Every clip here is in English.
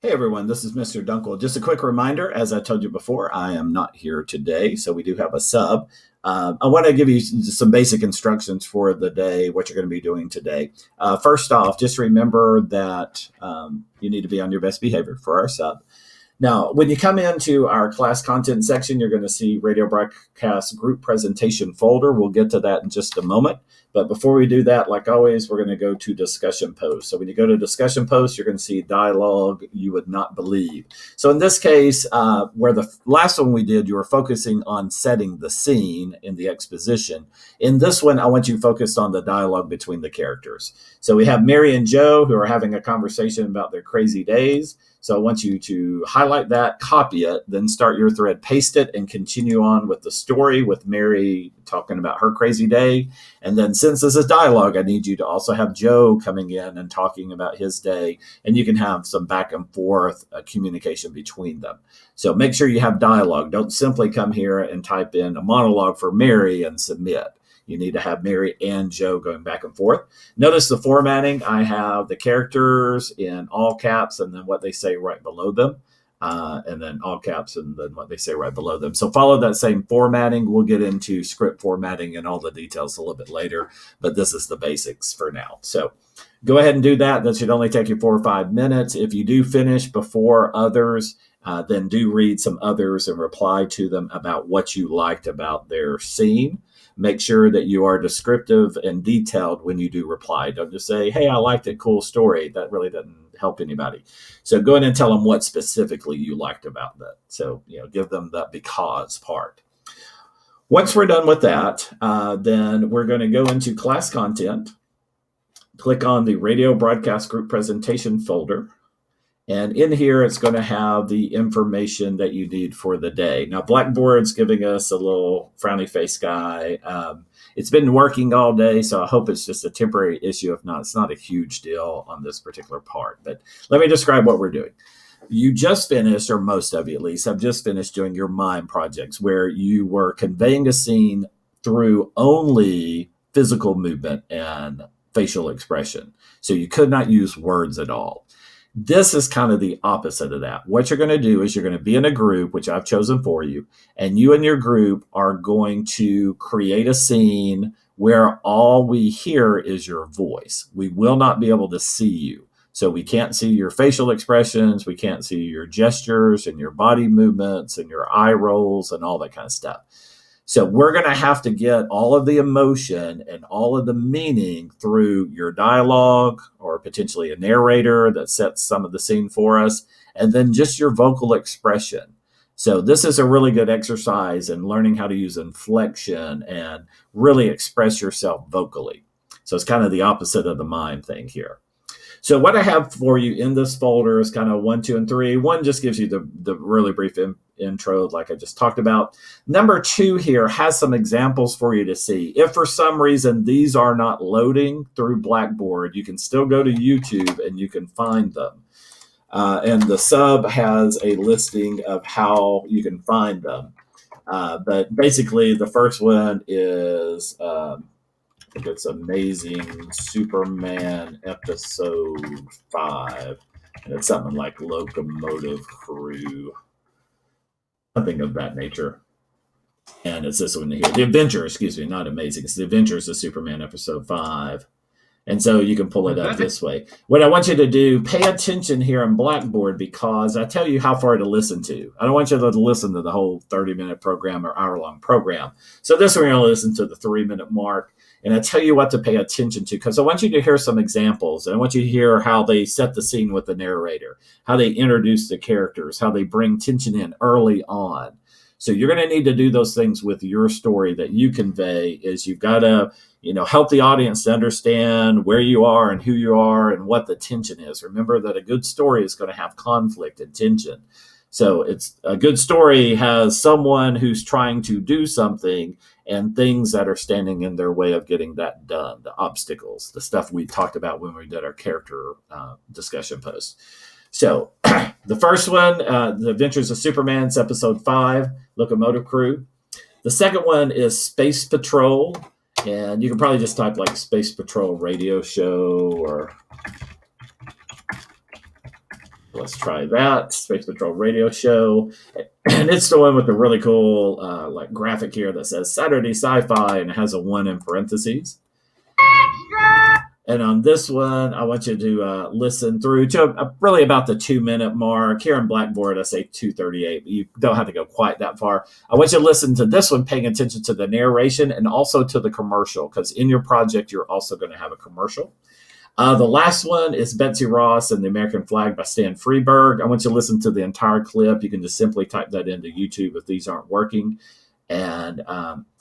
Hey everyone, this is Mr. Dunkel. Just a quick reminder, as I told you before, I am not here today, so we do have a sub. I want to give you some basic instructions for the day, what you're going to be doing today. First off, just remember that you need to be on your best behavior for our sub. Now, when you come into our class content section, you're going to see Radio Broadcast Group Presentation folder. We'll get to that in just a moment. But before we do that, like always, we're going to go to discussion posts. So when you go to discussion posts, you're going to see dialogue you would not believe. So in this case, where the last one we did, you were focusing on setting the scene in the exposition. In this one, I want you focused on the dialogue between the characters. So we have Mary and Joe who are having a conversation about their crazy days. So I want you to highlight that, copy it, then start your thread, paste it, and continue on with the story with Mary talking about her crazy day. And then since this is dialogue, I need you to also have Joe coming in and talking about his day. And you can have some back and forth communication between them. So make sure you have dialogue. Don't simply come here and type in a monologue for Mary and submit. You need to have Mary and Joe going back and forth. Notice the formatting. I have the characters in all caps and then what they say right below them. And then all caps and then what they say right below them. So follow that same formatting. We'll get into script formatting and all the details a little bit later, but this is the basics for now. So go ahead and do that. That should only take you 4 or 5 minutes. If you do finish before others, then do read some others and reply to them about what you liked about their scene. Make sure that you are descriptive and detailed when you do reply. Don't just say, hey, I liked it, cool story. That really doesn't help anybody. So go ahead and tell them what specifically you liked about that. So, give them the because part. Once we're done with that, then we're going to go into class content. Click on the Radio Broadcast Group Presentation folder. And in here, it's going to have the information that you need for the day. Now, Blackboard's giving us a little frowny face guy. It's been working all day, so I hope it's just a temporary issue. If not, it's not a huge deal on this particular part. But let me describe what we're doing. You just finished, or most of you at least, have just finished doing your mime projects where you were conveying a scene through only physical movement and facial expression. So you could not use words at all. This is kind of the opposite of that. What you're going to do is you're going to be in a group, which I've chosen for you, and you and your group are going to create a scene where all we hear is your voice. We will not be able to see you. So we can't see your facial expressions. We can't see your gestures and your body movements and your eye rolls and all that kind of stuff. So we're going to have to get all of the emotion and all of the meaning through your dialogue or potentially a narrator that sets some of the scene for us, and then just your vocal expression. So this is a really good exercise in learning how to use inflection and really express yourself vocally. So it's kind of the opposite of the mime thing here. So what I have for you in this folder is kind of 1, 2, and 3. 1 just gives you the really brief intro like I just talked about. Number 2 here has some examples for you to see. If for some reason these are not loading through Blackboard, you can still go to YouTube and you can find them. And the sub has a listing of how you can find them. But basically the first one is... it's Amazing Superman episode 5. And it's something like Locomotive Crew, something of that nature. And it's this one here. The Adventure, excuse me, not Amazing. It's The Adventures of Superman episode 5. And so you can pull it up this way. What I want you to do, pay attention here on Blackboard because I tell you how far to listen to. I don't want you to listen to the whole 30-minute program or hour-long program. So this one, we're going to listen to the 3-minute mark. And I tell you what to pay attention to because I want you to hear some examples. And I want you to hear how they set the scene with the narrator, how they introduce the characters, how they bring tension in early on. So you're going to need to do those things with your story that you convey. Is you've got to, help the audience to understand where you are and who you are and what the tension is. Remember that a good story is going to have conflict and tension. So it's a good story has someone who's trying to do something and things that are standing in their way of getting that done, the obstacles, the stuff we talked about when we did our character discussion post. So the first one, The Adventures of Superman, episode 5, Locomotive Crew. The second one is Space Patrol. And you can probably just type like Space Patrol radio show or Let's try that. Space Patrol Radio Show. And it's the one with the really cool like graphic here that says Saturday Sci-Fi and it has a 1 in parentheses. And on this one, I want you to listen through to really about the 2-minute mark. Here on Blackboard, I say 2:38, but you don't have to go quite that far. I want you to listen to this one, paying attention to the narration and also to the commercial, because in your project, you're also going to have a commercial. The last one is Betsy Ross and the American Flag by Stan Freberg. I want you to listen to the entire clip. You can just simply type that into YouTube if these aren't working. And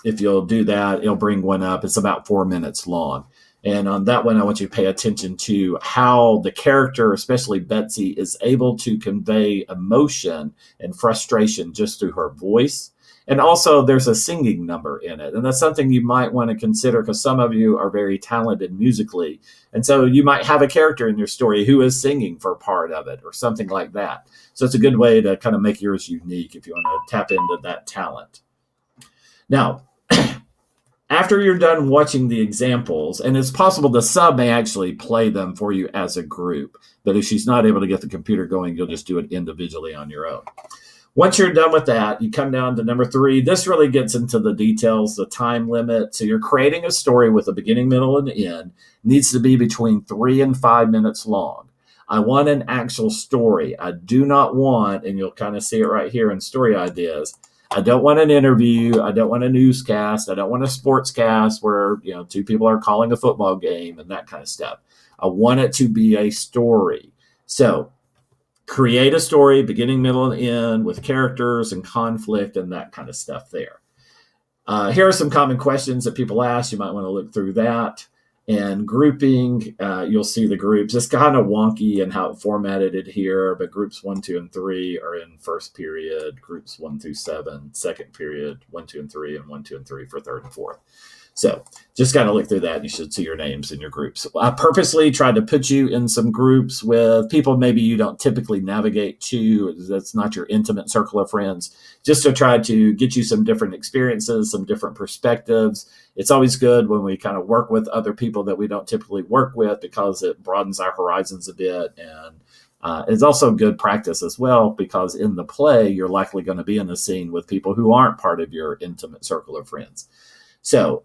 if you'll do that, it'll bring one up. It's about 4 minutes long. And on that one, I want you to pay attention to how the character, especially Betsy, is able to convey emotion and frustration just through her voice. And also, there's a singing number in it. And that's something you might want to consider because some of you are very talented musically. And so you might have a character in your story who is singing for part of it or something like that. So it's a good way to kind of make yours unique if you want to tap into that talent. Now, after you're done watching the examples, and it's possible the sub may actually play them for you as a group, but if she's not able to get the computer going, you'll just do it individually on your own. Once you're done with that, you come down to number 3. This really gets into the details, the time limit. So you're creating a story with a beginning, middle, and end. It needs to be between 3 and 5 minutes long. I want an actual story. I do not want, and you'll kind of see it right here in story ideas, I don't want an interview. I don't want a newscast. I don't want a sportscast where, 2 people are calling a football game and that kind of stuff. I want it to be a story. So create a story, beginning, middle, and end with characters and conflict and that kind of stuff there. Here are some common questions that people ask. You might want to look through that. And grouping, you'll see the groups. It's kind of wonky in how it formatted it here, but groups 1, 2, and 3 are in first period. Groups 1 through 7, second period, 1, 2, and 3, and 1, 2, and 3 for third and fourth. So just kind of look through that. You should see your names in your groups. I purposely tried to put you in some groups with people maybe you don't typically navigate to. That's not your intimate circle of friends, just to try to get you some different experiences, some different perspectives. It's always good when we kind of work with other people that we don't typically work with because it broadens our horizons a bit. And it's also good practice as well because in the play, you're likely going to be in a scene with people who aren't part of your intimate circle of friends. So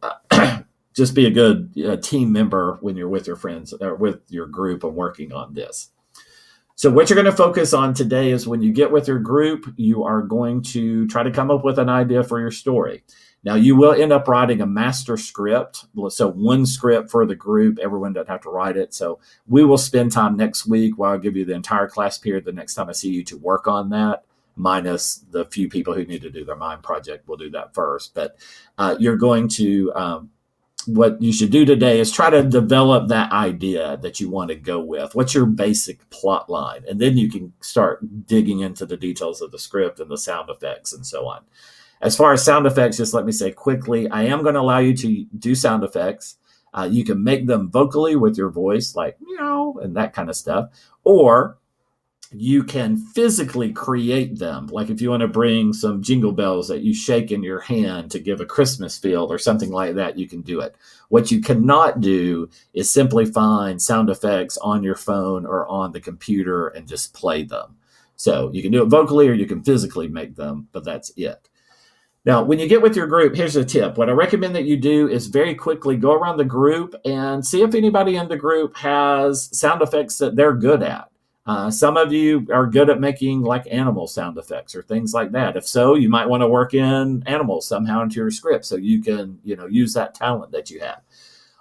just be a good team member when you're with your friends or with your group and working on this. So what you're going to focus on today is when you get with your group, you are going to try to come up with an idea for your story. Now, you will end up writing a master script. So one script for the group. Everyone doesn't have to write it. So we will spend time next week where I'll give you the entire class period the next time I see you to work on that, minus the few people who need to do their mind project. We'll do that first. But you're going to, what you should do today is try to develop that idea that you want to go with. What's your basic plot line? And then you can start digging into the details of the script and the sound effects and so on. As far as sound effects, just let me say quickly, I am going to allow you to do sound effects. You can make them vocally with your voice, like meow and that kind of stuff. Or you can physically create them. Like if you want to bring some jingle bells that you shake in your hand to give a Christmas feel or something like that, you can do it. What you cannot do is simply find sound effects on your phone or on the computer and just play them. So you can do it vocally or you can physically make them, but that's it. Now, when you get with your group, here's a tip. What I recommend that you do is very quickly go around the group and see if anybody in the group has sound effects that they're good at. Some of you are good at making like animal sound effects or things like that. If so, you might want to work in animals somehow into your script so you can, use that talent that you have.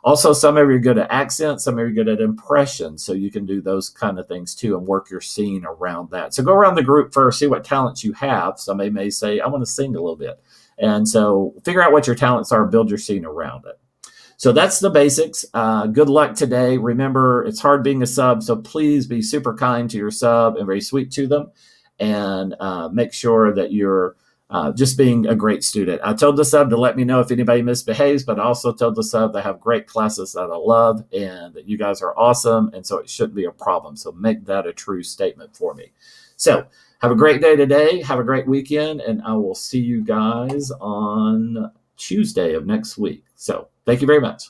Also, some of you are good at accents, some of you are good at impressions, so you can do those kind of things too and work your scene around that. So go around the group first, see what talents you have. Somebody may say, I want to sing a little bit. And so figure out what your talents are, build your scene around it. So that's the basics. Good luck today. Remember, it's hard being a sub, so please be super kind to your sub and very sweet to them. And make sure that you're just being a great student. I told the sub to let me know if anybody misbehaves, but I also told the sub they have great classes that I love and that you guys are awesome, and so it shouldn't be a problem. So make that a true statement for me. So have a great day today. Have a great weekend, and I will see you guys on Tuesday of next week. So thank you very much.